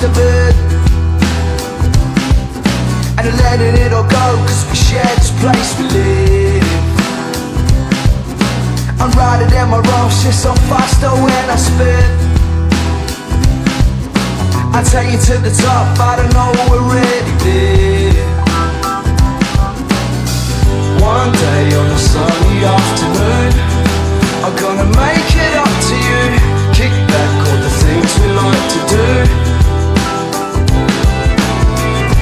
taste of it, and I'm letting it all go, cause we share this place we live. I'm riding in my roses so faster when I spit. I take you to the top, I don't know what we're ready did. One day on a sunny afternoon, I'm gonna make it up to you. Kick back all the things we like to do.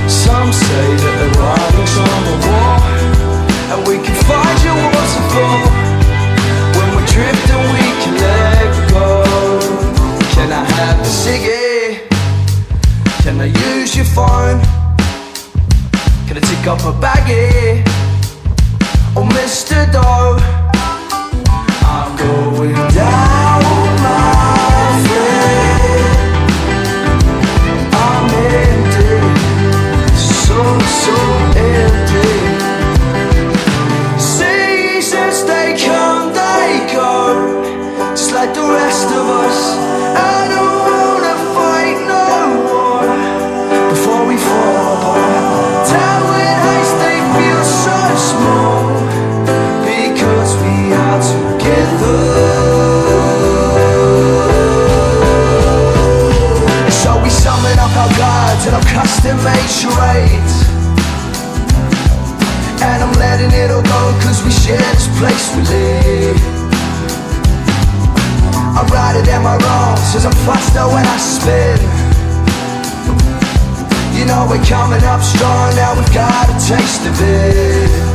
Some say that the writing's on the wall, and we can find your waterfall. When we drift and we can let go. Can I have the ciggy? Can I use your phone? Can I tick up a baggie? Oh, Mr. Doe, I'm going down, my friend. I'm empty, so empty. Seasons, they come, they go, just like the rest of us. I don't wanna fight no more before we fall apart. Time and haste, they feel so small, because we are together. So we summon up our guards and our custom-made charades, and I'm letting it all go, cause we share this place we live. I ride it in my wrongs, cause I'm faster when I spin. You know we're coming up strong, now we've got a taste of it.